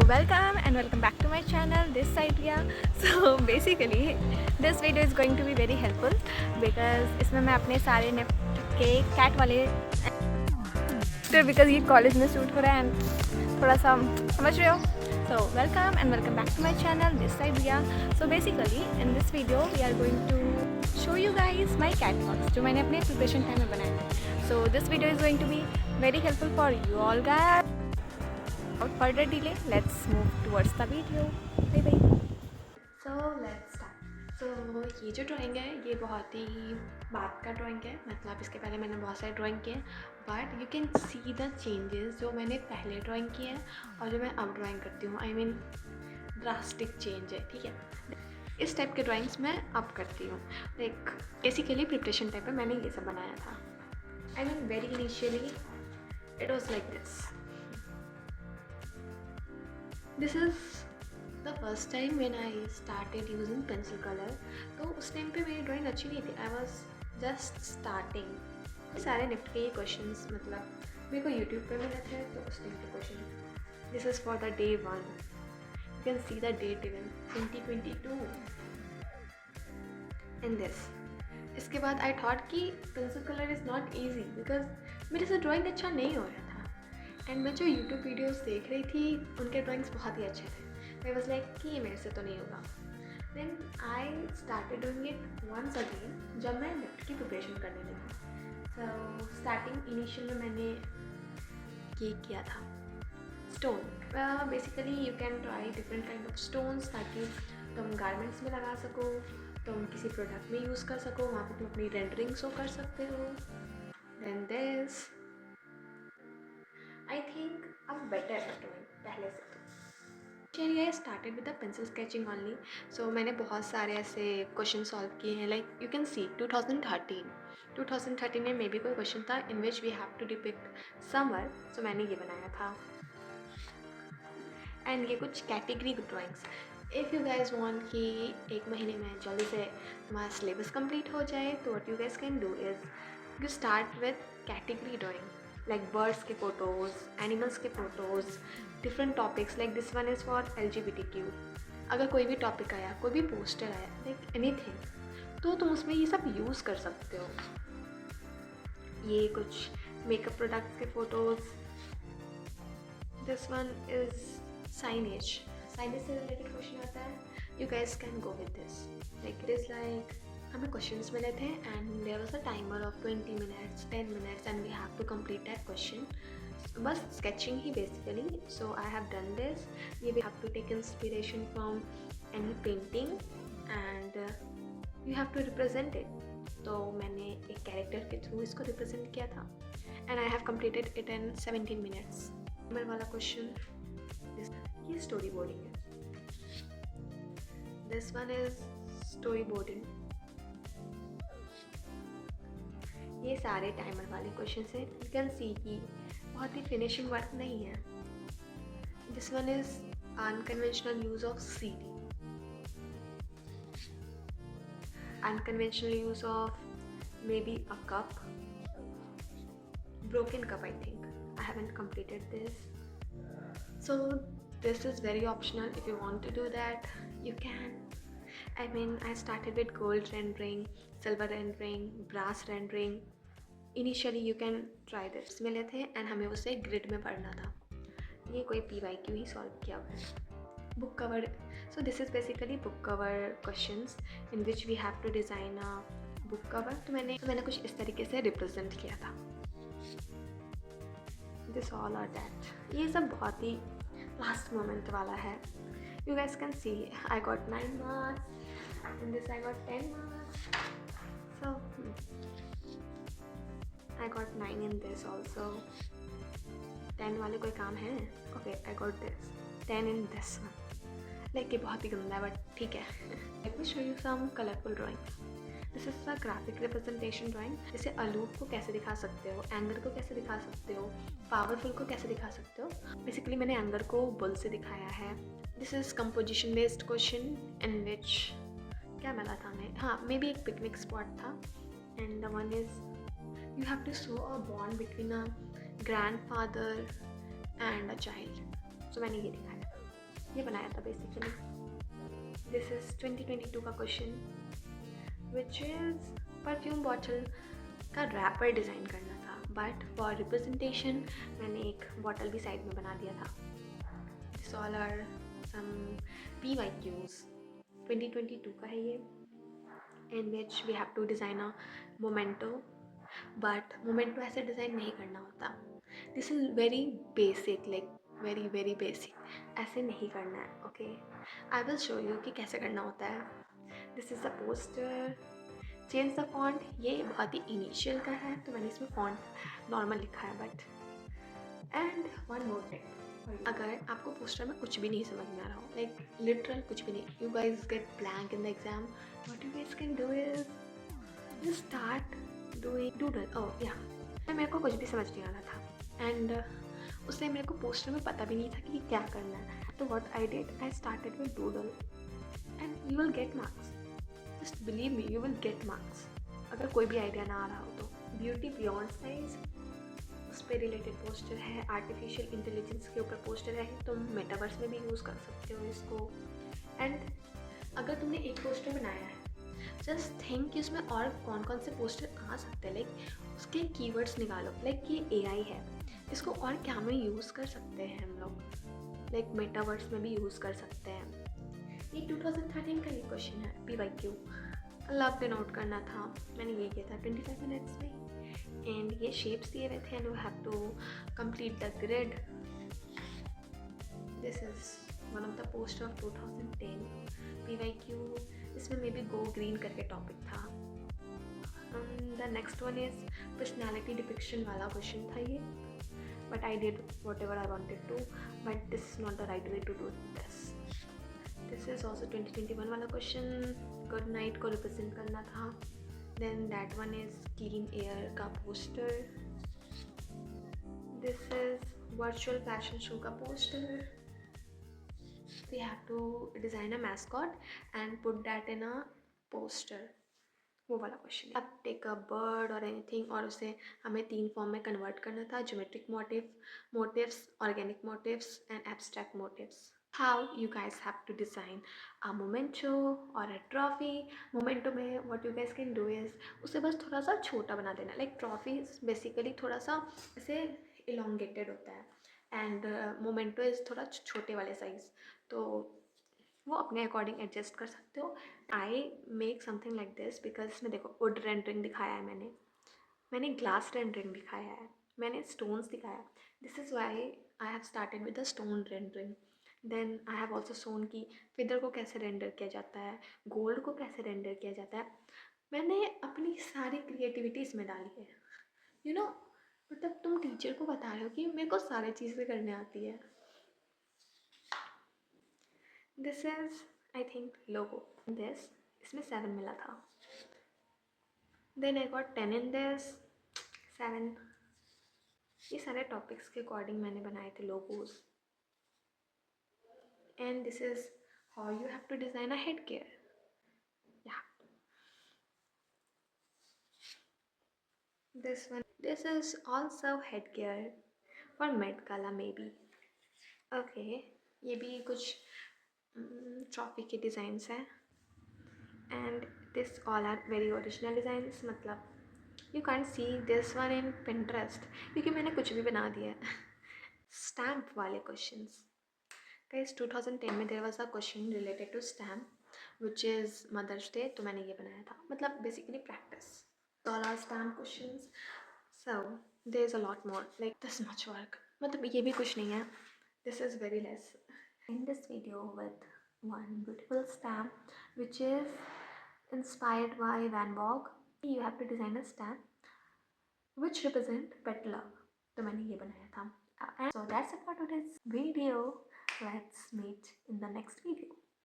welcome and welcome back to my channel, this side Ria. So basically this video is going to be very helpful because इसमें मैं अपने सारे NEFT के cat वाले because ये college में shoot हो रहा है एंड थोड़ा सा समझ रहे हो. So welcome and welcome back to my channel, this side Ria. So basically in this video we are going to show you guys my catwalks जो मैंने अपने प्रिपरेशन टाइम में बनाए थे. So this video is going to be very helpful for you all guys. Without further delay, let's move towards the video. Bye bye. So let's start. So ये जो drawing है ये बहुत ही बात का ड्राइंग है. मतलब इसके पहले मैंने बहुत सारे ड्राइंग किए but you can see the changes जो मैंने पहले ड्राइंग किए हैं और जो मैं अब ड्राइंग करती हूँ. आई मीन ड्रास्टिक चेंज है. ठीक है, इस टाइप के ड्राइंग्स मैं अब करती हूँ. लाइक बेसिकली प्रिपरेशन टाइप पे मैंने ये सब बनाया था. I mean very initially it was like this. This is the first time when I started using pencil color. तो उस टाइम पे मेरी ड्राइंग अच्छी नहीं थी. I was just starting. सारे निफ्ट के ये क्वेश्चंस मतलब मेरे को यूट्यूब पे मिले थे तो उस टाइम के question. This is for the day 1. You can see the date even 2022. And this. इसके बाद I thought कि pencil color is not easy because मेरे से ड्राइंग अच्छा नहीं हो रहा था. एंड मैं जो यूट्यूब वीडियोस देख रही थी उनके ड्राइंग्स बहुत ही अच्छे थे. आई वॉज लाइक कि ये मेरे से तो नहीं होगा. Then I started doing it once again जब मैं नेफ्ट की प्रिपरेशन करने लगी. सो स्टार्टिंग इनिशियल में मैंने ये किया था stone. Basically you can try different kind of stones ताकि तुम गारमेंट्स में लगा सको, तुम किसी प्रोडक्ट में यूज़ कर सको, वहाँ पर तुम अपनी रेंडरिंग शो कर सकते हो. देन दिस आई थिंक अब बेटर है ड्राइंग पहले से. चलिए I started with the pencil sketching only. So मैंने बहुत सारे ऐसे क्वेश्चन सॉल्व किए हैं. लाइक यू कैन सी 2013 में मे बी कोई क्वेश्चन था in which we have to depict summer. So मैंने ये बनाया था. एंड ये कुछ category drawings. If you guys want कि एक महीने में जल्दी से हमारा सिलेबस कंप्लीट हो जाए तो what you gas can do is you start with category drawing like birds के photos, animals के photos, different topics like this one is for LGBTQ. अगर कोई भी टॉपिक आया, कोई भी पोस्टर आया, like anything, तो तुम उसमें ये सब यूज़ कर सकते हो. ये कुछ मेकअप प्रोडक्ट्स के photos. This one is signage से रिलेटेड क्वेश्चन आता है. You guys can go with this. Like it is like हमें क्वेश्चंस मिले थे and there was a timer of 20 minutes 10 minutes and we have to complete that question. बस sketching ही basically. So I have done this. ये we have to take inspiration from any painting and you have to represent it. तो मैंने एक character के through इसको represent किया था and I have completed it in 17 minutes. Number वाला question ये स्टोरी बोर्डिंग है. This one is story boarding. ये सारे टाइमर वाले क्वेश्चन हैं. यू कैन सी कि बहुत ही फिनिशिंग वर्क नहीं है. This one is unconventional use of CD, unconventional use of may be a cup, broken cup. I think I haven't completed this. So this is very optional. If you want to do that you can. I mean I started with gold rendering, silver rendering, brass rendering. Initially you can try this. मिले थे and हमें उसे grid में पढ़ना था. ये कोई PYQ ही solve किया हुआ है. Book cover. So this is basically book cover questions in which we have to design a book cover. तो मैंने कुछ इस तरीके से रिप्रेजेंट किया था. This all are that. ये सब बहुत ही लास्ट मोमेंट वाला है. You guys can see I got 9 marks. In this I got 10 marks. So I got 9 in this also. 10 वाले कोई काम है? Okay, I got this 10 in this one. Like ये बहुत ही गंदा है बट ठीक है. Let me show you some colorful drawings. This is a graphic representation drawing. जैसे अलूप को कैसे दिखा सकते हो, एंगर को कैसे दिखा सकते हो, पावरफुल को कैसे दिखा सकते हो. बेसिकली मैंने एंगर को बुल से दिखाया है. This is composition based question in which क्या मिला था हमें. हाँ, मे बी एक पिकनिक स्पॉट था and the one is you have to show a bond between a grandfather and a child. So मैंने ये दिखाया. ये बनाया था बेसिकली. दिस इज़ 2022 का question which is perfume bottle का रैपर डिज़ाइन करना था, बट फॉर रिप्रेजेंटेशन मैंने एक बॉटल भी साइड में बना दिया था. This all are some PYQs. 2022 का है ये, in which we have to design a memento, but memento ऐसे डिज़ाइन नहीं करना होता. This is very basic, like very very basic. ऐसे नहीं करना है. Okay, I will show you कि कैसे करना होता है. This is the poster. Change the font, ये बहुत ही इनिशियल का है तो मैंने इसमें फॉन्ट नॉर्मल लिखा है. But and one more tip, अगर आपको पोस्टर में कुछ भी नहीं समझ में आ रहा हो, लाइक लिटरल कुछ भी नहीं, you guys get blank in the exam, what you guys can do is you start doing doodle. Oh yeah, मेरे को कुछ भी समझ नहीं आ रहा था एंड उससे मेरे को पोस्टर में पता भी नहीं था कि क्या करना है. तो what I did, I started with doodle and you will get marks. Just believe me, you will get marks. अगर कोई भी आइडिया ना आ रहा हो तो. ब्यूटी बियॉन्ड साइज, उस पर रिलेटेड पोस्टर है. आर्टिफिशियल इंटेलिजेंस के ऊपर पोस्टर है, तुम मेटावर्स में भी यूज़ कर सकते हो इसको. एंड अगर तुमने एक पोस्टर बनाया है, जस्ट थिंक कि उसमें और कौन कौन से पोस्टर आ सकते हैं. लाइक उसके कीवर्ड्स निकालो, लाइक ये AI है, इसको और क्या में यूज़ कर सकते हैं हम लोग. लाइक मेटावर्स में भी यूज़ कर सकते हैं. ये 2013 का ये क्वेश्चन है, PYQ. लव पे नोट करना था, मैंने ये किया था 25 मिनट्स में. एंड ये शेप्स दिए हुए थे and we have to complete the grid. This is one of the poster of 2010 PYQ. इसमें मे बी गो ग्रीन करके टॉपिक था. The next one is personality depiction वाला क्वेश्चन था ये, but I did whatever I wanted to, but this is not the right way to do this. This is also 2021 वाला question, good night को represent करना था. Then that one is clean air का poster. This is virtual fashion show का poster. We have to design a mascot and put that in a poster. वो वाला question. अब take a bird और anything और उसे हमें 3 फॉर्म में कन्वर्ट करना था. Geometric motifs, organic motifs and abstract motifs. How you guys have to design a memento or a trophy. Memento में what you guys can do is उसे बस थोड़ा सा छोटा बना देना. Like trophy बेसिकली थोड़ा सा ऐसे elongated होता है and memento is थोड़ा छोटे वाले साइज, तो वो अपने अकॉर्डिंग एडजस्ट कर सकते हो. I make something like this because इसमें देखो वुड रेंडरिंग दिखाया है, मैंने ग्लास रेंडरिंग दिखाया है, मैंने स्टोन्स दिखाया. This is why I have started with the stone rendering. Then I have also shown कि फिदर को कैसे रेंडर किया जाता है, गोल्ड को कैसे रेंडर किया जाता है. मैंने अपनी सारी क्रिएटिविटी इसमें डाली है. यू नो, मतलब तुम टीचर को बता रहे हो कि मेरे को सारी चीज़ें करने आती है. This is I think logo. This इसमें 7 मिला था. Then I got 10 in this 7. ये सारे टॉपिक्स के अकॉर्डिंग मैंने बनाए थे logos. And this is how you have to design a headgear. Yeah, this is also headgear for Met Gala maybe. Okay, ये भी कुछ ट्रॉफी के डिज़ाइंस हैं and this all are very original designs. मतलब you can't see this one in Pinterest क्योंकि मैंने कुछ भी बना दिया है. स्टैम्प वाले क्वेश्चंस. Guys, 2010 में there was a question related to stamp which is Mother's Day, तो मैंने ये बनाया था. मतलब basically practice. All our stamp questions. So there is a lot more, like this much work. मतलब ये भी कुछ नहीं है. This is very less. In this video with one beautiful stamp which is inspired by Van Gogh. You have to design a stamp which represent pet love. तो मैंने ये बनाया था. And so that's it for today's video. Let's meet in the next video.